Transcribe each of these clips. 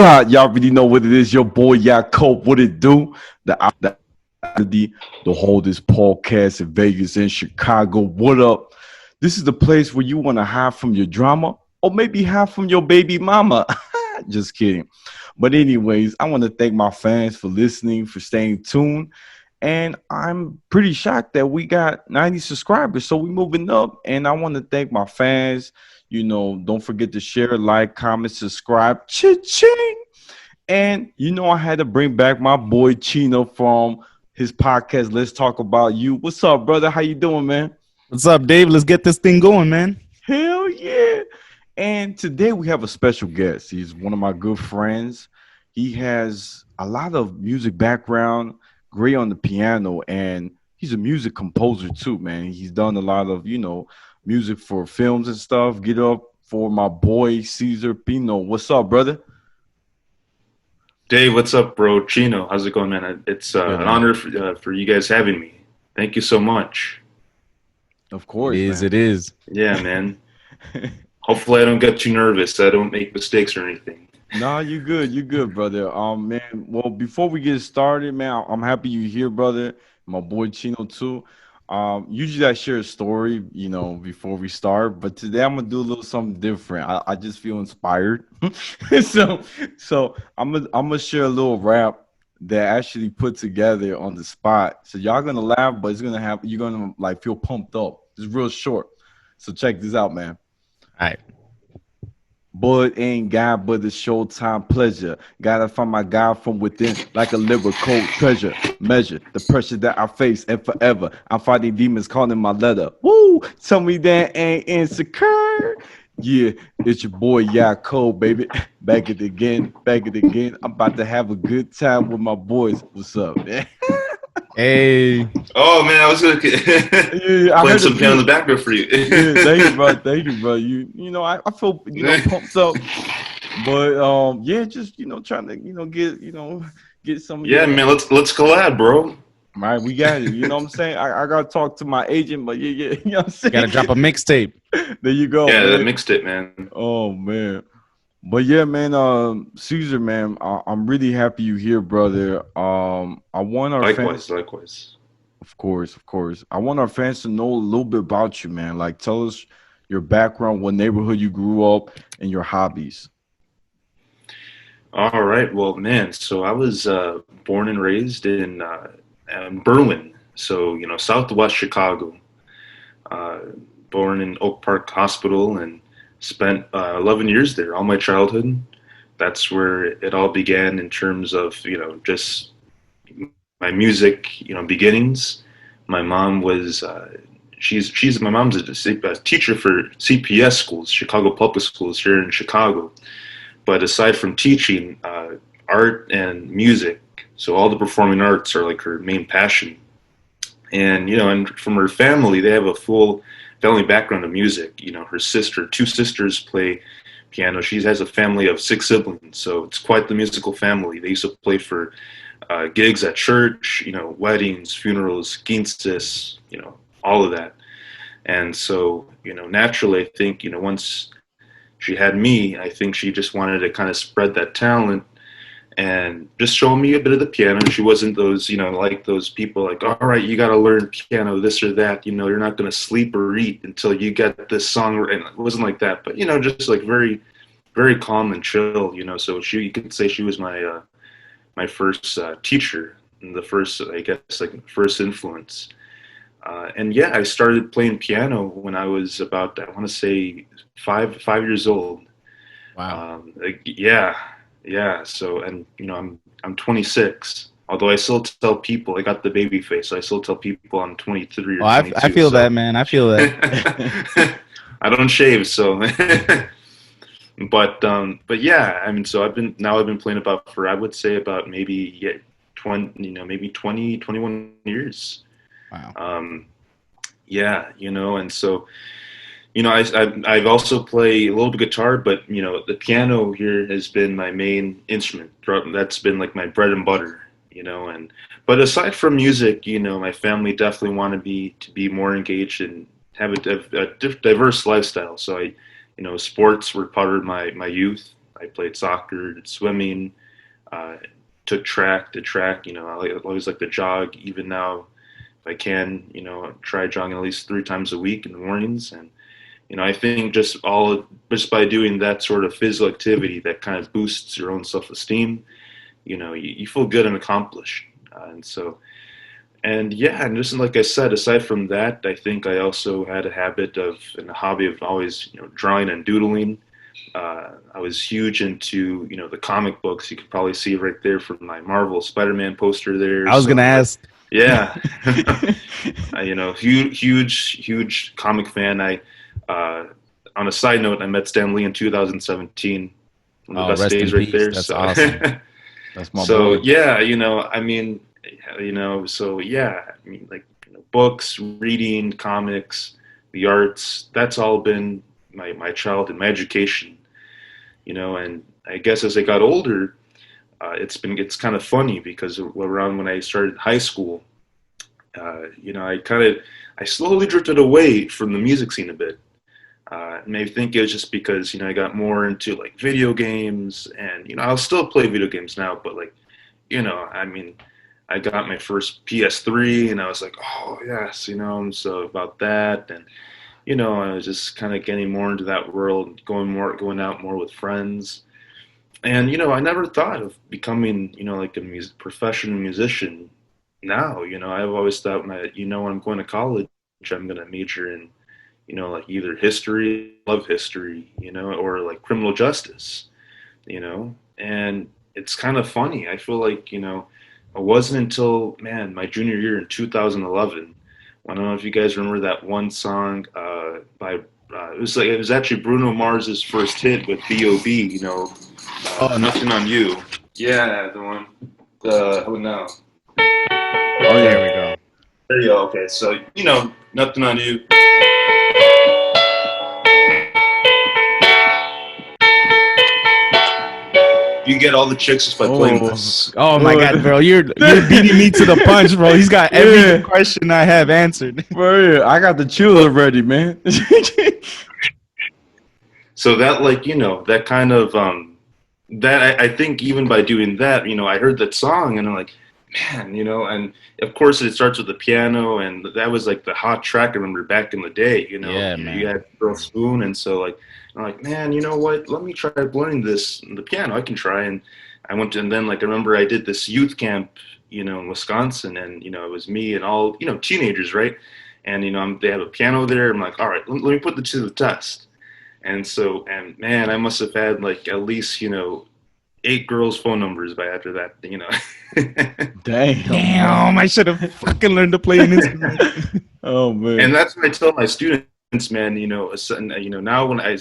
Y'all already know what it is. Your boy Yaakov, what it do? The hold this podcast in Vegas and Chicago. What up? This is the place where you want to hide from your drama or maybe hide from your baby mama. Just kidding. But anyways, I want to thank my fans for listening, for staying tuned. And I'm pretty shocked that we got 90 subscribers. So we're moving up. And I want to thank my fans. Don't forget to share, like, comment, subscribe. Cha-ching! And I had to bring back my boy Chino from his podcast. Let's talk about you. What's up, brother? How you doing, man? What's up, Dave? Let's get this thing going, man. Hell yeah. And today we have a special guest. He's one of my good friends. He has a lot of music background, great on the piano, and he's a music composer too, man. He's done a lot of, music for films and stuff. Get up for my boy Cesar Pino. What's up, brother? Dave, what's up, bro? Chino, how's it going, man? It's an honor for you guys having me. Thank you so much. Of course, it is. Yeah, man. Hopefully I don't get too nervous. I don't make mistakes or anything. Nah, you good, brother. Man. Well, before we get started, man, I'm happy you're here, brother. My boy Chino too. Usually I share a story, before we start, but today I'm gonna do a little something different. I just feel inspired, so I'm gonna share a little rap that I actually put together on the spot. So y'all gonna laugh, but you're gonna like feel pumped up. It's real short. So check this out, man. All right. But ain't God but the showtime pleasure. Gotta find my God from within like a lyrical treasure. Measure the pressure that I face and forever. I'm fighting demons calling my letter. Woo! Tell me that ain't insecure. Yeah, it's your boy Yaakov, baby. Back it again. I'm about to have a good time with my boys. What's up, man? Hey. Oh man, I was gonna play some piano in the background for you. Yeah, thank you, bro. I feel pumped up, but just trying to get some. Yeah, man, let's collab, bro. Right, we got it. You know what I'm saying? I gotta talk to my agent, but yeah, you know what I'm saying? Gotta drop a mixtape. There you go. Yeah, man. the mixtape, man. Oh man. But yeah, man, Cesar, man, I'm really happy you're here, brother. I want our Likewise. Of course. I want our fans to know a little bit about you, man. Like, tell us your background, what neighborhood you grew up, and your hobbies. All right. Well, man, so I was born and raised in Berlin, so southwest Chicago. Born in Oak Park Hospital and spent 11 years there, all my childhood. That's where it all began in terms of, just my music, beginnings. My mom was, my mom's a teacher for CPS schools, Chicago Public Schools here in Chicago. But aside from teaching, art and music, so all the performing arts are like her main passion. And, and from her family, they have a full family background of music. Her two sisters play piano. She has a family of 6 siblings, so it's quite the musical family. They used to play for gigs at church, weddings, funerals, ginses, all of that. And so, naturally, I think, once she had me, I think she just wanted to kind of spread that talent and just show me a bit of the piano. She wasn't those, like those people like, all right, you got to learn piano, this or that. You're not going to sleep or eat until you get this song. And it wasn't like that, but, just like very, very calm and chill, So you could say she was my my first teacher and the first, I guess, like first influence. And yeah, I started playing piano when I was about, I want to say 5 years old. Wow. Yeah. So, and I'm 26. Although I still tell people I got the baby face, so I still tell people I'm 23 or 22. I feel that, man. I feel that. I don't shave, so. But yeah, I mean, so I've been playing I would say about maybe 21 years. Wow. Yeah, and so. I've also played a little bit guitar, but the piano here has been my main instrument. That's been like my bread and butter, but aside from music, my family definitely wanted me to be more engaged and have a diverse lifestyle. So sports were part of my youth. I played soccer, did swimming, did track. I always like to jog. Even now, if I can, try jogging at least 3 times a week in the mornings. And I think just by doing that sort of physical activity that kind of boosts your own self-esteem, you feel good and accomplished. And just like I said, aside from that, I think I also had a habit and a hobby of always, drawing and doodling. I was huge into, the comic books. You could probably see right there from my Marvel Spider-Man poster there. I was going to ask. Yeah. Huge comic fan. On a side note, I met Stan Lee in 2017. One of the best days right there. That's awesome. That's my boy. Books, reading, comics, the arts, that's all been my childhood, my education, and I guess as I got older, it's kind of funny because around when I started high school, I slowly drifted away from the music scene a bit. And I think it was just because, I got more into like video games and, I'll still play video games now, but like, I got my first PS3 and I was like, oh yes, so about that. And, I was just kind of getting more into that world, going out more with friends. And, I never thought of becoming, like a professional musician now. I've always thought when I'm going to college, I'm going to major in, like either history, love history, or like criminal justice, and it's kind of funny. I feel like, it wasn't until, my junior year in 2011, I don't know if you guys remember that one song by, it was actually Bruno Mars's first hit with B.O.B., Nothing on You. Yeah, the one. How now? Oh, there we go. There you go. Okay, so, Nothing on You. You get all the chicks just by playing this. Oh my God, bro! You're beating me to the punch, bro. He's got every question I have answered. Bro, I got the chills already, man. So that, that kind of that I think even by doing that, I heard that song and I'm like, man, and of course it starts with the piano and that was like the hot track I remember back in the day. Yeah, man. You had Earl Spoon, and so like. I'm like, man, you know what? Let me try learning the piano. I can try. And I went to, and then like I remember I did this youth camp, in Wisconsin, and it was me and all teenagers, right? And they have a piano there. I'm like, all right, let me put it to the test. And so, and man, I must have had like at least 8 girls' phone numbers by after that. Damn! I should have fucking learned to play an instrument. Oh man! And that's what I tell my students. Man, now as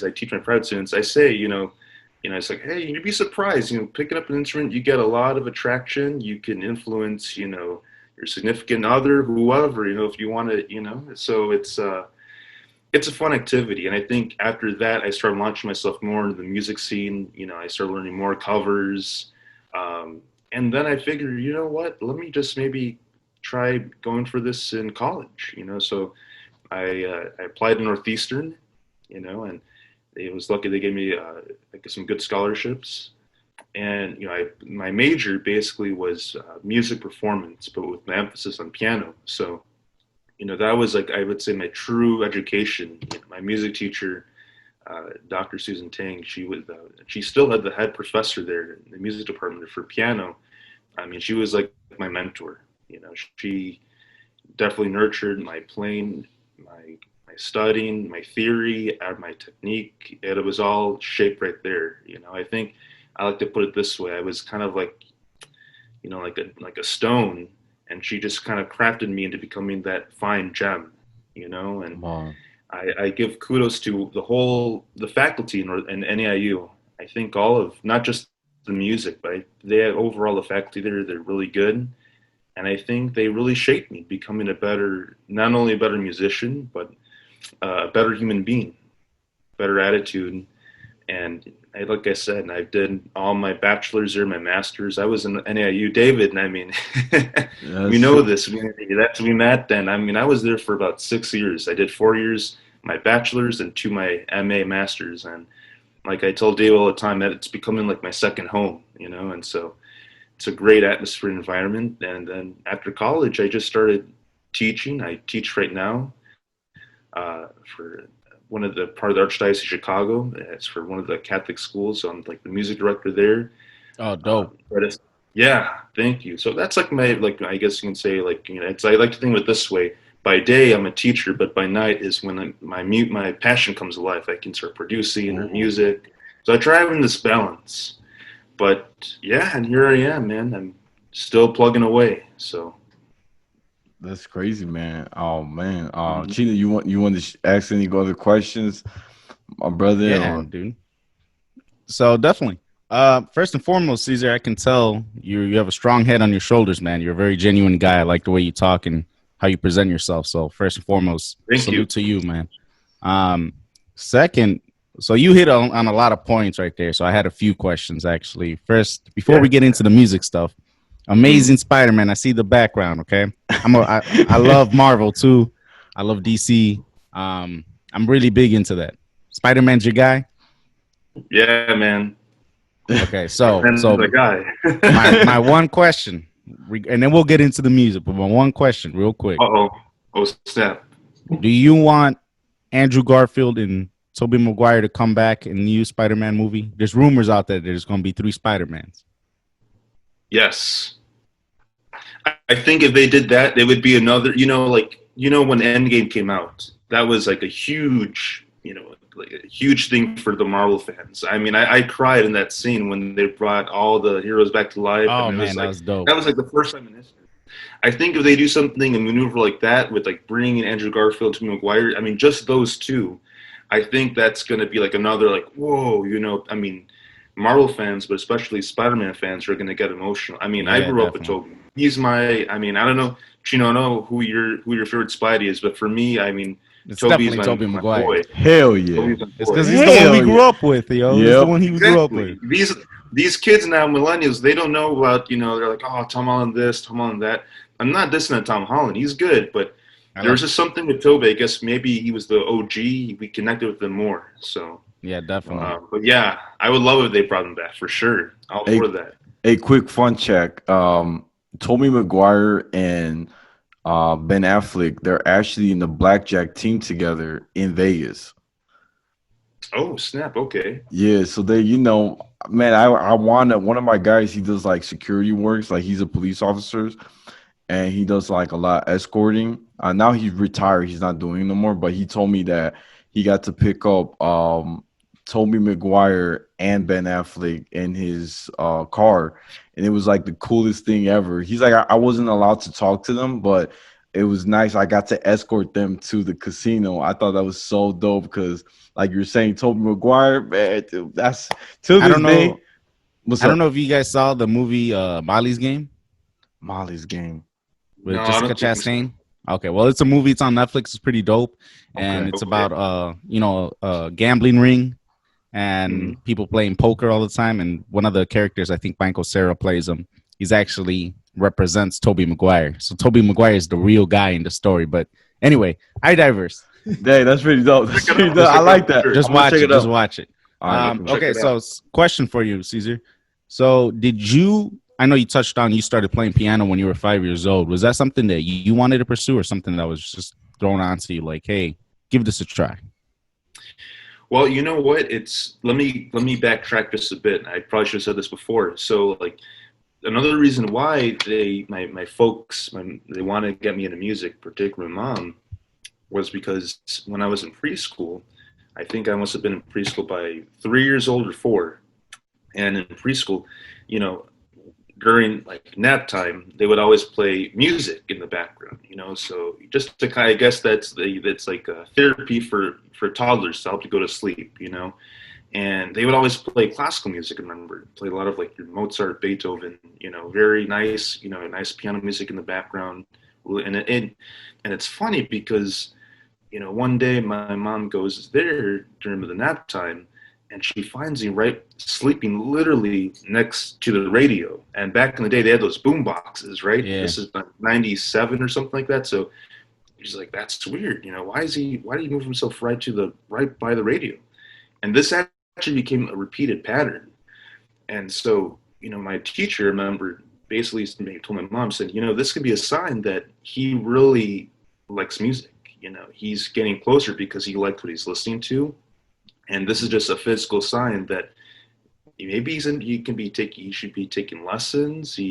I teach my private students, I say, it's like, hey, you'd be surprised, picking up an instrument, you get a lot of attraction. You can influence, your significant other, whoever, if you want to, so it's a fun activity. And I think after that, I started launching myself more into the music scene. I started learning more covers. And then I figured, you know what, let me just maybe try going for this in college, so I applied to Northeastern, and it was lucky they gave me some good scholarships. And, my major basically was music performance, but with my emphasis on piano. So, that was like, I would say my true education. My music teacher, Dr. Susan Tang, she still had the head professor there in the music department for piano. I mean, she was like my mentor. She definitely nurtured my playing, my studying, my theory, my technique. It was all shaped right there. I think I like to put it this way. I was kind of like, like a stone, and she just kind of crafted me into becoming that fine gem, and wow. I give kudos to the faculty in NAIU. I think all of, not just the music, but overall the faculty there, they're really good. And I think they really shaped me, becoming not only a better musician, but a better human being, better attitude. And like I said, I did all my bachelor's there, my master's. I was in NAIU, David, and I mean, we know this. We met, and I mean, I was there for about 6 years. I did 4 years, my bachelor's, and 2 my MA masters. And like I tell Dave all the time, that it's becoming like my second home, and so it's a great atmosphere and environment. And then after college, I just started teaching. I teach right now for one of the part of the Archdiocese of Chicago. It's for one of the Catholic schools, so I'm like the music director there. Oh, dope. But yeah, thank you. So that's like my, like, I guess you can say, like, it's, I like to think of it this way. By day, I'm a teacher, but by night is when my passion comes alive. I can start producing or music. So I try having this balance. But yeah, and here I am, man. I'm still plugging away. So That's crazy, man. Oh man. Chino, you want to ask any other questions, my brother? Yeah, dude. So definitely. First and foremost, Cesar, I can tell you have a strong head on your shoulders, man. You're a very genuine guy. I like the way you talk and how you present yourself. So first and foremost, salute to you, man. Second, so you hit on a lot of points right there. So I had a few questions actually. First, before we get into the music stuff, Amazing Spider-Man. I see the background. Okay, I love Marvel too. I love DC. I'm really big into that. Spider-Man's your guy. Yeah, man. Okay, so the guy. my one question, and then we'll get into the music. But my one question, real quick. Oh snap! Do you want Andrew Garfield and Tobey Maguire to come back in the new Spider-Man movie? There's rumors out there that there's going to be 3 Spider-Mans. Yes, I think if they did that, it would be another. When Endgame came out, that was like a huge, like a huge thing for the Marvel fans. I mean, I cried in that scene when they brought all the heroes back to life. Oh, and man, that was dope. That was like the first time in history. I think if they do something, a maneuver like that with like bringing in Andrew Garfield to Maguire, I mean, just those two, I think that's going to be like another like, whoa, I mean, Marvel fans, but especially Spider-Man fans are going to get emotional. I mean, I grew up with Tobey. He's I don't know, Chino, I know who your favorite Spidey is, but for me, I mean, it's Tobey's definitely Tobey Maguire. Boy. Hell yeah. It's because he's the one we grew up with, yo. He's the one he grew up with. These kids now, millennials, they don't know about, they're like, oh, Tom Holland this, Tom Holland that. I'm not dissing on Tom Holland. He's good, but there was just something with Tobey. I guess maybe he was the OG. We connected with him more. So yeah, definitely. But yeah, I would love if they brought him back for sure. All for that. A quick fun check. Tobey Maguire and Ben Affleck, they're actually in the blackjack team together in Vegas. Oh, snap. Okay. Yeah, so they, man, I want one of my guys, he does like security works, like he's a police officer, and he does like a lot of escorting. Now he's retired, he's not doing it no more, but he told me that he got to pick up Tobey Maguire and Ben Affleck in his car, and it was like the coolest thing ever. He's like, I wasn't allowed to talk to them, but it was nice. I got to escort them to the casino. I thought that was so dope because, like you're saying, Tobey Maguire, man, dude, that's to this day. I don't know if you guys saw the movie Molly's Game. Molly's Game with Jessica Chastain. So. Okay, well, it's a movie. It's on Netflix. It's pretty dope, and it's about a gambling ring and people playing poker all the time. And one of the characters, I think Michael Cera plays him. He's actually represents Tobey Maguire. So Tobey Maguire is the real guy in the story. But anyway, I diverse. Hey, that's pretty dope. That's pretty dope. I like that. Just watch it. Just watch it. Okay, so question for you, Cesar. So I know you touched on you started playing piano when you were 5 years old. Was that something that you wanted to pursue or something that was just thrown onto you like, hey, give this a try? Well, you know what? Let me backtrack just a bit. I probably should have said this before. So like another reason why my folks they want to get me into music, particularly my mom, was because when I was in preschool, I think I must have been in preschool by 3 years old or 4. And in preschool, during like nap time, they would always play music in the background, so just to kind of, I guess that's like a therapy for toddlers to help you go to sleep, and they would always play classical music. I remember play a lot of like your Mozart, Beethoven, very nice, nice piano music in the background. And it's funny because, one day my mom goes there during the nap time, and she finds me sleeping literally next to the radio. And back in the day, they had those boom boxes, right? Yeah. This is like 97 or something like that. So she's like, that's weird. Why did he move himself right by the radio? And this actually became a repeated pattern. And so, my teacher, I remember, basically told my mom, said, this could be a sign that he really likes music. He's getting closer because he liked what he's listening to. And this is just a physical sign that maybe he should be taking lessons. So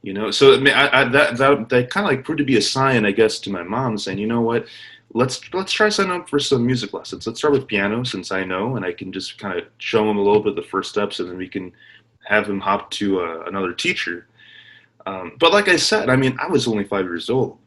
that kind of like proved to be a sign, I guess, to my mom, saying, you know what, let's try signing up for some music lessons. Let's start with piano, since I know, and I can just kind of show him a little bit of the first steps, and then we can have him hop to another teacher. But like I said, I was only 5 years old.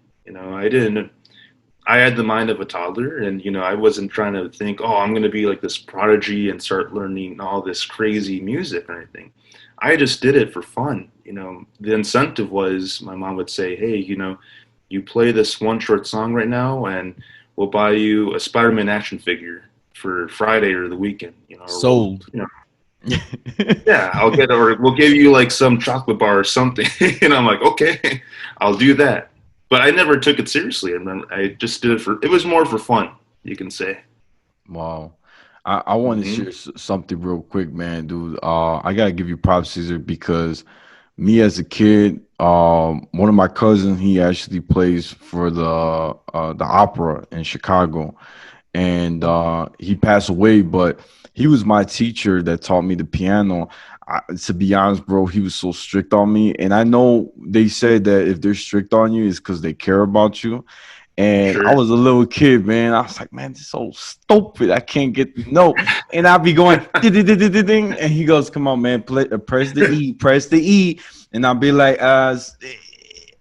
I had the mind of a toddler, and I wasn't trying to think, oh, I'm going to be like this prodigy and start learning all this crazy music or anything. I just did it for fun. The incentive was, my mom would say, hey, you play this one short song right now, and we'll buy you a Spider-Man action figure for Friday or the weekend. Sold. Yeah, or we'll give you like some chocolate bar or something. And I'm like, okay, I'll do that. But I never took it seriously. I just did it it was more for fun, you can say. Wow. I want to share something real quick, man, dude. I gotta give you props, Cesar, because me as a kid, one of my cousins, he actually plays for the opera in Chicago, and he passed away, but he was my teacher that taught me the piano. To be honest, bro, he was so strict on me, and I know they said that if they're strict on you, it's because they care about you. And I was a little kid, man. I was like, man, this is so stupid. I can't get the note. And I'd be going, ding, and he goes, come on, man, press the E, press the E. And I'd be like, and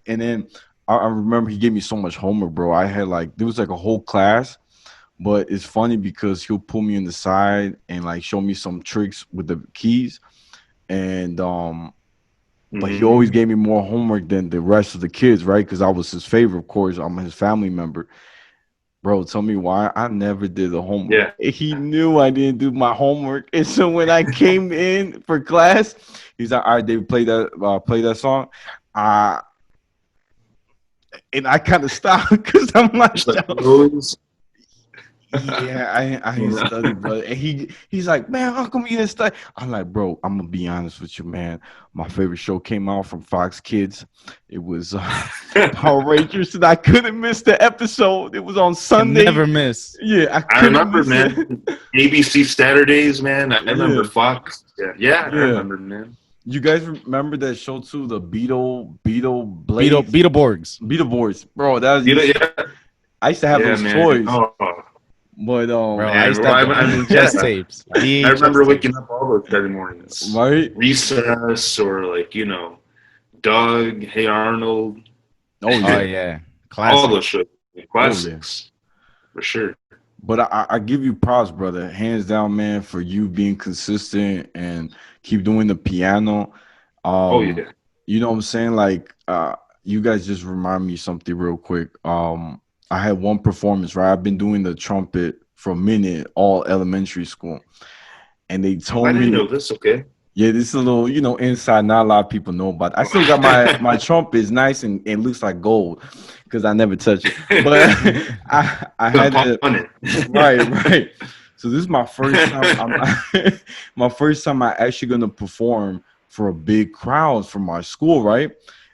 then I remember he gave me so much homework, bro. I had there was like a whole class, but it's funny because he'll pull me in the side and like show me some tricks with the keys. And but he always gave me more homework than the rest of the kids, right? Because I was his favorite, of course. I'm his family member. Bro, tell me why I never did the homework. Yeah. He knew I didn't do my homework. And so when I came in for class, he's like, all right, David, play that song. And I kind of stopped because I'm like, yeah, I ain't studied, brother. And he's like, man, how come you didn't study? I'm like, bro, I'm gonna be honest with you, man. My favorite show came out from Fox Kids. It was Power Rangers, and I couldn't miss the episode. It was on Sunday. Never miss. Yeah, I remember, man. ABC Saturdays, man. I remember Fox. Yeah, I remember, man. You guys remember that show too? The Beetleborgs. Beetleborgs, bro. That was I used to have those toys. Oh. But bro, I used to have VHS tapes. I remember waking up all those Saturday mornings. Right? Recess or Doug, Hey Arnold. Oh yeah. Classic. All those shows. Classics. For sure. But I give you props, brother. Hands down, man, for you being consistent and keep doing the piano. Yeah. You know what I'm saying? You guys just remind me something real quick. I had one performance, right? I've been doing the trumpet for a minute, all elementary school. And they told me. I didn't know this, okay. Yeah, this is a little, inside. Not a lot of people know about it. I still got my trumpet. It's nice and it looks like gold because I never touch it. But I had to. Right. So this is my first time. My first time I actually going to perform for a big crowd from my school, right?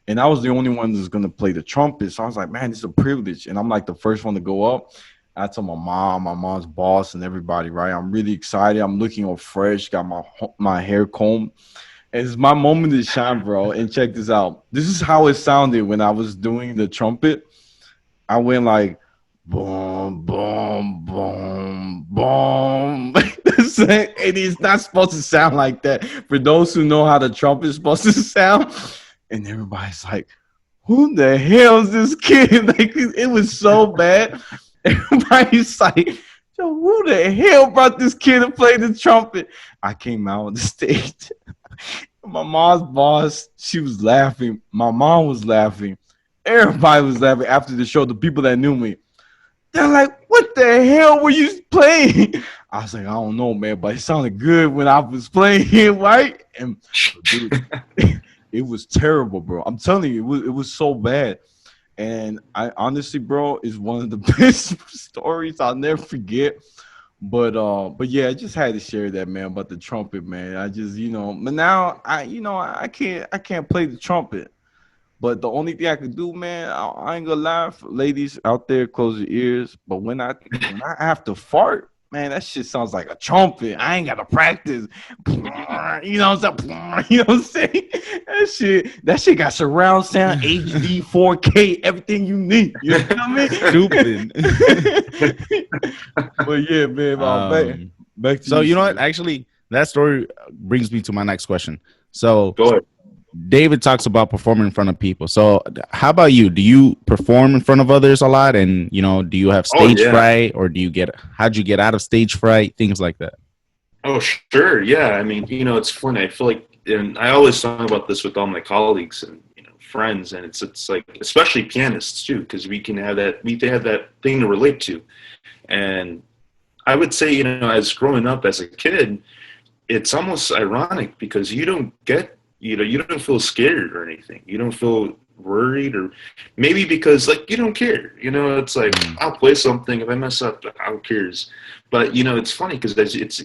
And I was the only one that's going to play the trumpet. So I was like, man, this is a privilege. And I'm like the first one to go up. I told my mom's boss and everybody, right? I'm really excited. I'm looking all fresh, got my hair combed. And it's my moment to shine, bro. And check this out. This is how it sounded when I was doing the trumpet. I went like, boom, boom, boom, boom. And it's not supposed to sound like that. For those who know how the trumpet is supposed to sound. And everybody's like, who the hell is this kid? It was so bad. Everybody's like, yo, who the hell brought this kid to play the trumpet? I came out on the stage. My mom's boss, she was laughing. My mom was laughing. Everybody was laughing after the show. The people that knew me, they're like, what the hell were you playing? I was like, I don't know, man, but it sounded good when I was playing, right? And dude, it was terrible, bro. I'm telling you, it was so bad. And I honestly, bro, is one of the best stories I'll never forget. But yeah, I just had to share that, man, about the trumpet, man. I just, but now I can't play the trumpet. But the only thing I could do, man, I ain't gonna lie, for ladies out there, close your ears. But when I have to fart, man, that shit sounds like a trumpet. I ain't gotta practice. You know what I'm saying? You know what I'm saying? That shit got surround sound, HD, 4K, everything you need. You know what I mean? Stupid. But yeah, man, back to So you. you know what? Actually, that story brings me to my next question. So Go ahead. David talks about performing in front of people. So how about you? Do you perform in front of others a lot? And do you have Oh stage yeah. fright, or how'd you get out of stage fright? Things like that. Oh sure. Yeah. I mean, it's funny. I feel like, and I always talk about this with all my colleagues and friends, and it's like especially pianists too, because they have that thing to relate to. And I would say, as growing up as a kid, it's almost ironic because you don't feel scared or anything. You don't feel worried, or maybe because like you don't care. It's like I'll play something. If I mess up, who cares? But it's funny because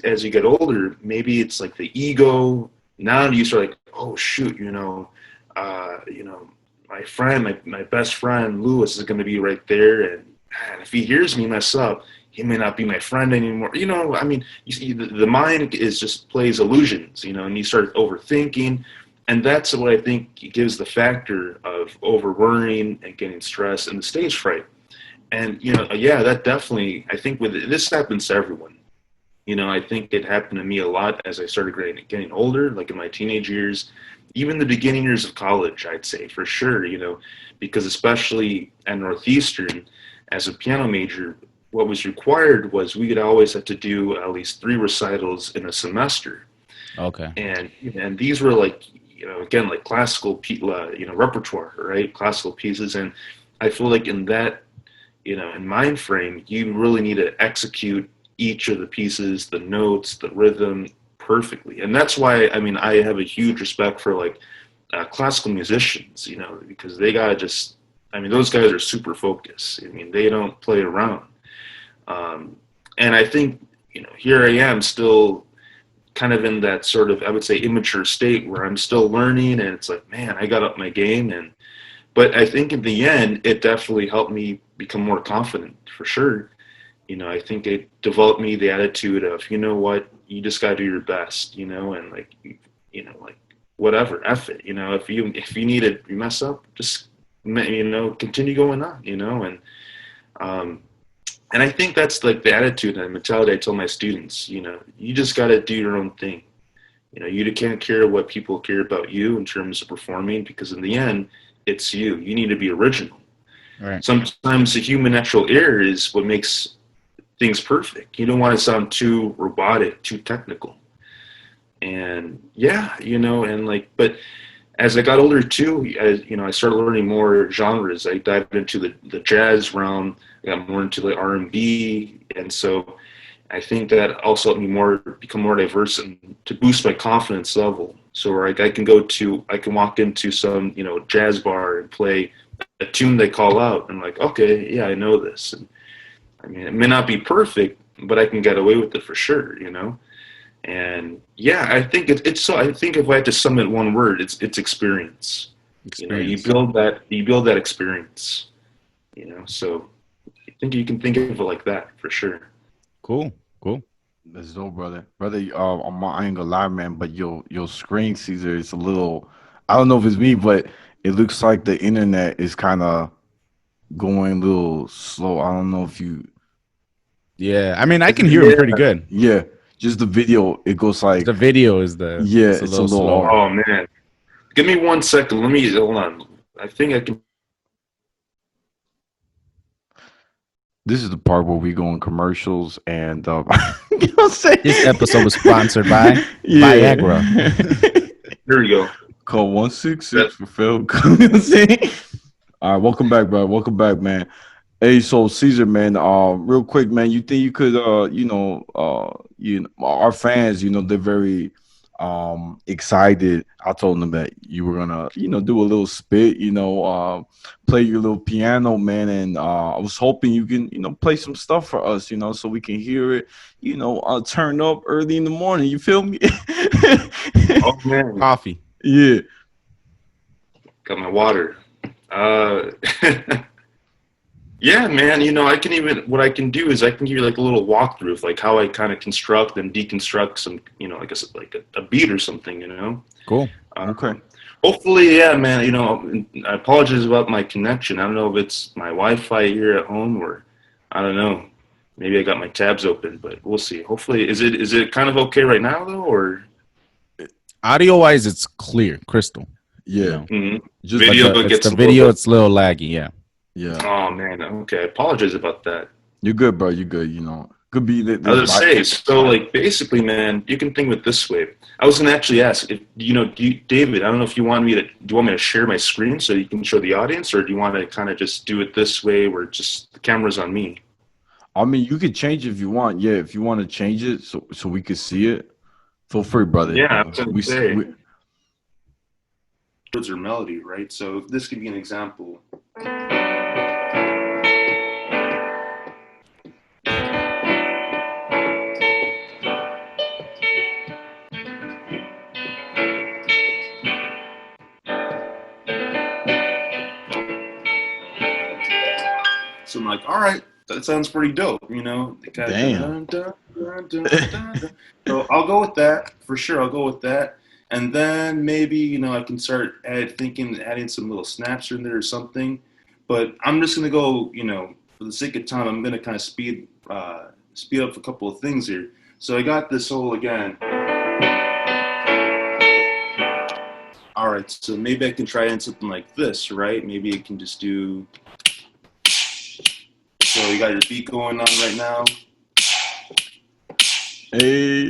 as you get older, maybe it's like the ego. Now you start like, oh shoot, my friend, my best friend Lewis is going to be right there, and man, if he hears me mess up, he may not be my friend anymore. I mean, you see, the mind is just plays illusions, and you start overthinking, and that's what I think gives the factor of over worrying and getting stressed and the stage fright. And yeah, that definitely, I think with this happens to everyone. I think it happened to me a lot as I started getting older, like in my teenage years, even the beginning years of college, I'd say for sure, because especially at Northeastern, as a piano major, what was required was we would always have to do at least 3 recitals in a semester. Okay. And these were like, again, like classical, repertoire, right? Classical pieces. And I feel like in that, in mind frame, you really need to execute each of the pieces, the notes, the rhythm perfectly. And that's why, I mean, I have a huge respect for like classical musicians, because they gotta just, I mean, those guys are super focused. I mean, they don't play around. And I think, here I am still kind of in that sort of, I would say, immature state where I'm still learning, and it's like, man, I got up my game. But I think in the end, it definitely helped me become more confident for sure. I think it developed me the attitude of, you know what, you just got to do your best, and like, like whatever, F it, if you need to mess up, just, continue going on, and I think that's like the attitude and mentality I tell my students, you just got to do your own thing. You can't care what people care about you in terms of performing, because in the end, it's you. You need to be original. Right. Sometimes the human natural error is what makes things perfect. You don't want to sound too robotic, too technical. And yeah, and like, but as I got older too, I started learning more genres. I dived into the jazz realm. I got more into the R&B, and so I think that also helped me become more diverse and to boost my confidence level. So like I can walk into some jazz bar and play a tune they call out, and like, okay, yeah, I know this. And I mean, it may not be perfect, but I can get away with it for sure. And yeah, I think it's so. I think if I had to sum it one word, it's experience. You build that experience. So I think you can think of it like that for sure. Cool. Let's go, brother. Brother, I ain't gonna lie, man, but your screen, Caesar, is a little. I don't know if it's me, but it looks like the internet is kind of going a little slow. I don't know if you. Yeah, I mean, I can hear him pretty good. Yeah, just the video. It goes like The video is it's a little slower. Oh man, give me 1 second. Let me hold on. I think I can. This is the part where we go on commercials, and you know what I'm saying? This episode was sponsored by Viagra. Here we go. Call 166 for Phil. You know what I'm saying? All right, welcome back, bro. Welcome back, man. Hey, so Caesar, man, real quick, man, you think you could, our fans, they're very excited. I told him that you were gonna, do a little spit, play your little piano, man, and I was hoping you can, play some stuff for us, so we can hear it, turn up early in the morning. You feel me? Oh man, Coffee. Yeah. got my water. Yeah, man. What I can do is I can give you like a little walkthrough of like how I kind of construct and deconstruct some, like a beat or something. Cool. Okay. Hopefully, yeah, man. I apologize about my connection. I don't know if it's my Wi-Fi here at home or I don't know. Maybe I got my tabs open, but we'll see. Hopefully, is it kind of okay right now though, or Audio wise, it's clear, crystal. Yeah. Just video it's the video. It's a little laggy. Yeah. Yeah. Oh man. Okay. I apologize about that. You're good, bro. You're good. Could be that. I was gonna say, so like basically, man, you can think of it this way. I was gonna actually ask if David. I don't know if you want me to. Do you want me to share my screen so you can show the audience, or do you want to kind of just do it this way, where just the camera's on me? I mean, you could change it if you want. Yeah, if you want to change it so we could see it, feel free, brother. Yeah, I was gonna say. Words or melody, right? So this could be an example. So I'm like, all right, that sounds pretty dope, Damn. So I'll go with that for sure. I'll go with that, and then maybe I can start adding some little snaps in there or something. But I'm just gonna go, for the sake of time, I'm gonna kind of speed up a couple of things here. So I got this whole again. All right, so maybe I can try in something like this, right? Maybe I can just do. So you got your beat going on right now. Hey.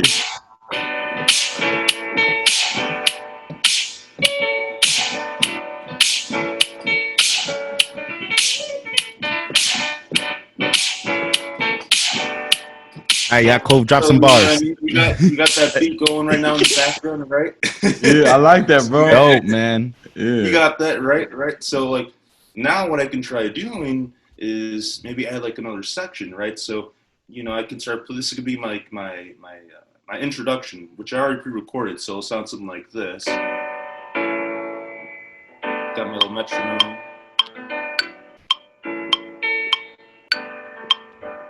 All right, Yaakov, drop some bars. You got that beat going right now in the background, right? Yeah, I like that, bro. Dope, man. Yeah. You got that, right? So like now what I can try doing is maybe add like another section, right? So I can start. This could be my introduction, which I already pre-recorded, so it'll sound something like this. Got my little metronome.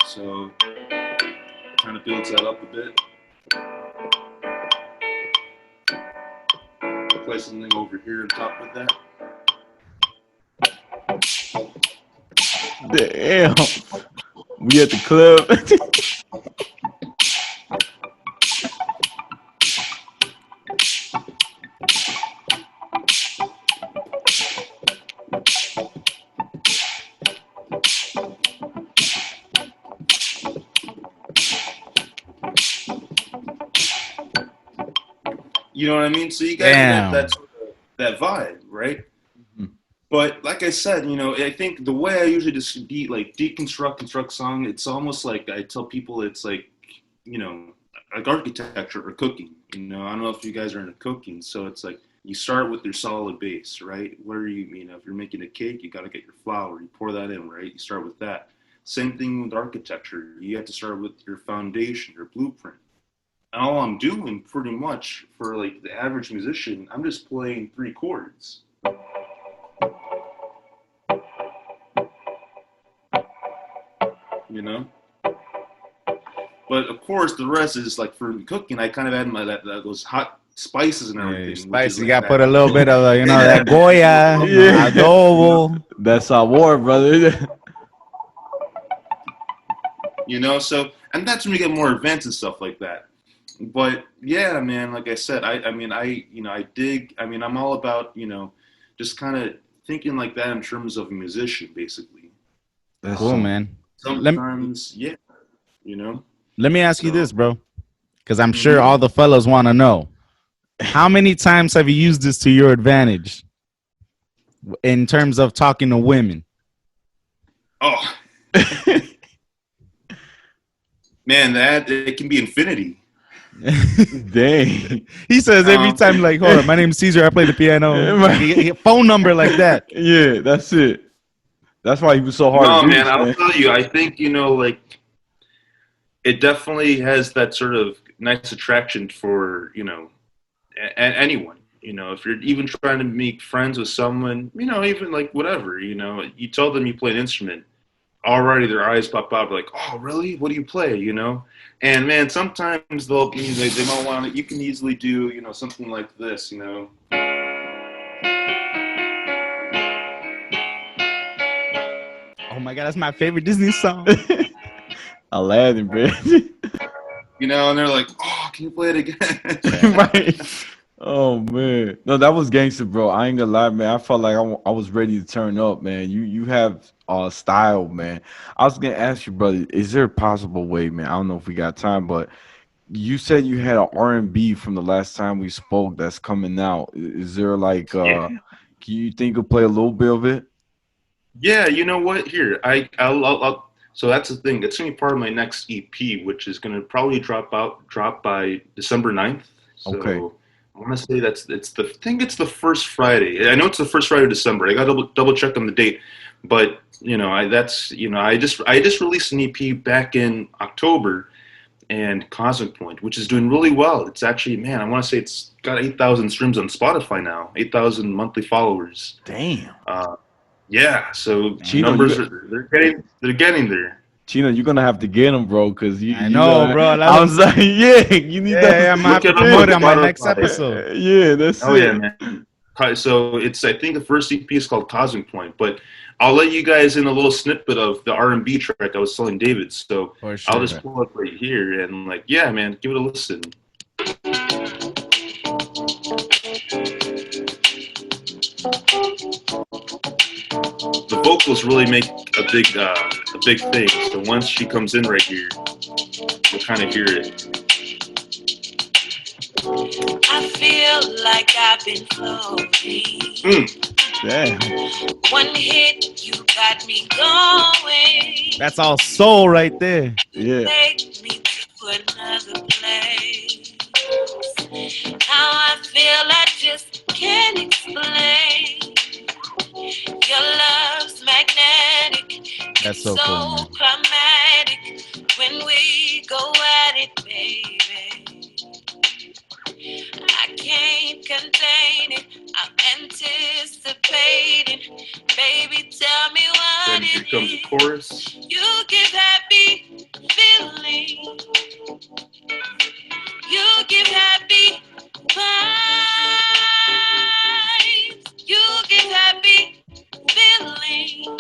So kind of builds that up a bit. Play something over here on top of that. Damn. We at the club. You know what I mean? So you got that vibe, right? Mm-hmm. But like I said, I think the way I usually just construct song, it's almost like I tell people it's like, like architecture or cooking. I don't know if you guys are into cooking, so it's like you start with your solid base, right? Where if you're making a cake, you got to get your flour, you pour that in, right? You start with that. Same thing with architecture. You have to start with your foundation, your blueprint. And all I'm doing pretty much for like the average musician, I'm just playing 3 chords. But of course, the rest is like for cooking. I kind of add those hot spices and everything. Yeah, spicy. You got to put a little bit of that Goya, adobo. That's our war, brother. So and that's when we get more advanced and stuff like that. But yeah, man, like I said, I dig. I'm all about just kind of thinking like that in terms of a musician, basically. That's cool, man. Sometimes, Let me ask you this, bro, because I'm sure all the fellas want to know. How many times have you used this to your advantage in terms of talking to women? Oh, man, it can be infinity. Dang. He says every time, like, hold on, my name's Cesar, I play the piano. Phone number like that. Yeah, that's it. That's why he was so hard No, to man, reach, I'll man. tell you. I think like it definitely has that sort of nice attraction for anyone. If you're even trying to make friends with someone, even like whatever, you tell them you play an instrument, already their eyes pop out like, oh, really? What do you play? And man, sometimes they might want to. You can easily do something like this. Oh my God, that's my favorite Disney song. Aladdin, bro. And they're like, oh, can you play it again? Right. Oh man, no, that was gangster, bro. I ain't gonna lie, man. I felt like I was ready to turn up, man. You have style, man. I was gonna ask you, brother, is there a possible way, man? I don't know if we got time, but you said you had an R&B from the last time we spoke that's coming out. Is there like Yeah. can you think of play a little bit of it? Yeah, you know what? Here, so that's the thing. It's gonna be part of my next EP, which is gonna probably drop by December 9th. So Okay. I want to say I think it's the first Friday. I know it's the first Friday of December. I got to double check on the date, but I just released an EP back in October, and Cosmic Point, which is doing really well. It's actually, man, I want to say it's got 8,000 streams on Spotify now, 8,000 monthly followers. Damn. Yeah, so Chino, numbers they're getting there. Chino, you're gonna have to get him, bro, because I know, bro. I'm sorry, yeah, you need Yeah, I'm gonna have to promote it on my next Spotify. episode. Yeah, that's Oh it. yeah, man. So I think the first EP is called Cosmic Point, but I'll let you guys in a little snippet of the R&B track I was telling David. So For sure. I'll just pull it right here and yeah, man, give it a listen. The vocals really make a big thing. So once she comes in right here, you'll kind of hear it. I feel like I've been floating. Damn. One hit, you got me going. That's all soul right there. Yeah. Take me to another place. How I feel, I just can't explain. Your love's magnetic. That's so cool, man. Climatic when we go at it, baby. I can't contain it. I'm anticipating. Baby, tell me what Then here it comes the is. chorus. You give happy feeling. You give happy vibes. You give happy feeling.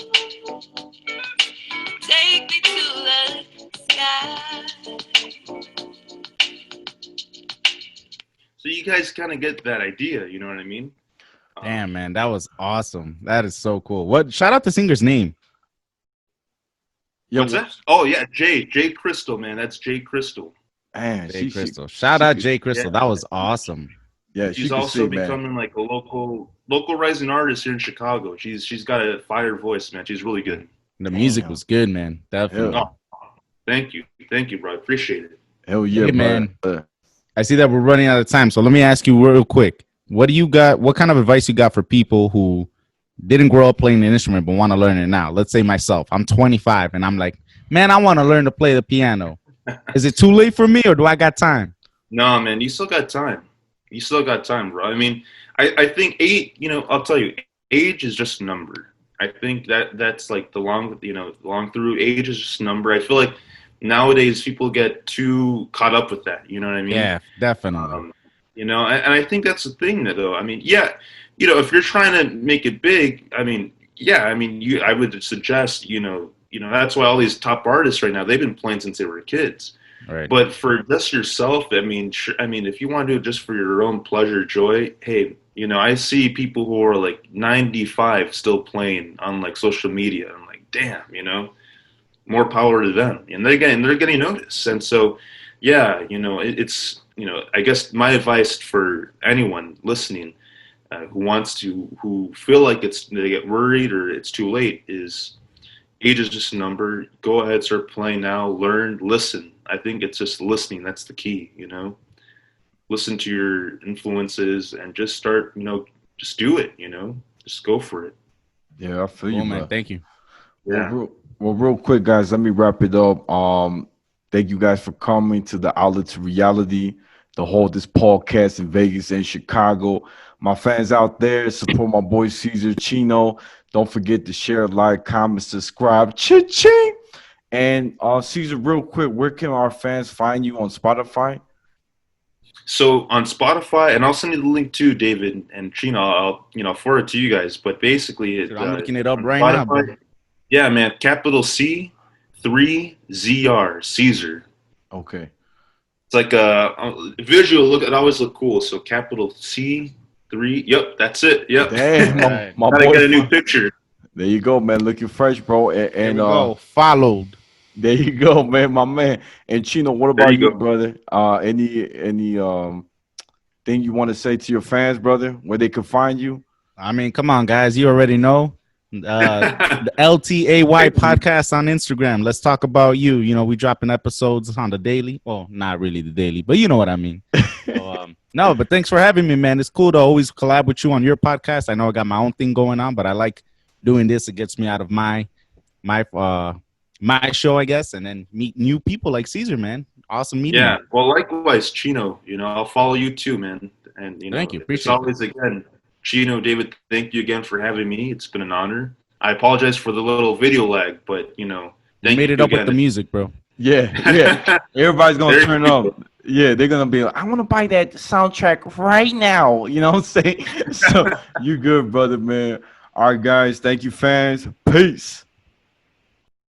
Take me to the sky. So you guys kind of get that idea, you know what I mean? Damn, man, that was awesome. That is so cool. What? Shout out the singer's name. What's that? Oh yeah, Jay Crystal, man. That's Jay Crystal. Man, Jay Crystal. Shout out Jay Crystal. Yeah. That was awesome. Yeah, She's also becoming like a local rising artist here in Chicago. She's got a fire voice, man. She's really good. The music was good, man. Definitely. Oh, thank you, bro. I appreciate it. Hell yeah, Hey, man. brother. I see that we're running out of time, so let me ask you real quick. What do you got? What kind of advice you got for people who didn't grow up playing an instrument but want to learn it now? Let's say myself. I'm 25 and I'm like, man, I want to learn to play the piano. Is it too late for me or do I got time? No, man, you still got time. You still got time, bro. I mean, I think I'll tell you, age is just a number. I think that's like the long through. Age is just a number. I feel like nowadays people get too caught up with that. You know what I mean? Yeah, definitely. And I think that's the thing, though. I mean, yeah, if you're trying to make it big, I would suggest, that's why all these top artists right now, they've been playing since they were kids. Right. But for just yourself, if you want to do it just for your own pleasure, joy, hey, I see people who are like 95 still playing on like social media. I'm like, damn, more power to them. And they're getting noticed. And so, yeah, it's, I guess my advice for anyone listening who feel like they get worried or it's too late is age is just a number. Go ahead, start playing now, learn, listen. I think it's just listening. That's the key, you know. Listen to your influences and just start, you know, just do it, you know. Just go for it. Yeah, I feel you, man. Thank you. Yeah. Well, real quick, guys, let me wrap it up. Thank you guys for coming to the Outlet to Reality, the this podcast in Vegas and Chicago. My fans out there, support my boy Cesar Chino. Don't forget to share, like, comment, subscribe. Cha-ching! And Cesar, real quick, where can our fans find you on Spotify? So on Spotify, and I'll send you the link too, David and Chino. I'll, you know, forward it to you guys. But basically, Dude, I'm looking it up on right Spotify, now, bro. Yeah, man, capital C, 3ZR, Caesar. Okay. It's like a visual look. It always look cool. So capital C, 3. Yep, that's it. Yep. Damn, my Gotta boy. get a new picture. There you go, man. Looking fresh, bro. There we go. Followed. There you go, man, my man. And Chino, what about you, go. brother? Any thing you want to say to your fans, brother, where they can find you? I mean, come on, guys. You already know. The LTAY podcast on Instagram. Let's talk about you. You know, we dropping episodes on the daily. Well, not really the daily, but you know what I mean. So, no, but thanks for having me, man. It's cool to always collab with you on your podcast. I know I got my own thing going on, but I like doing this. It gets me out of my show, I guess, and then meet new people like Cesar, man. Awesome meeting. Yeah, well, likewise, Chino. You know, I'll follow you too, man. And you know, thank you. It's always again, Chino, David. Thank you again for having me. It's been an honor. I apologize for the little video lag, but you know, you made it up with the music, bro. Yeah. Everybody's gonna turn up. Yeah, they're gonna be like, I want to buy that soundtrack right now. You know what I'm saying? So you good, brother, man. All right, guys. Thank you, fans. Peace.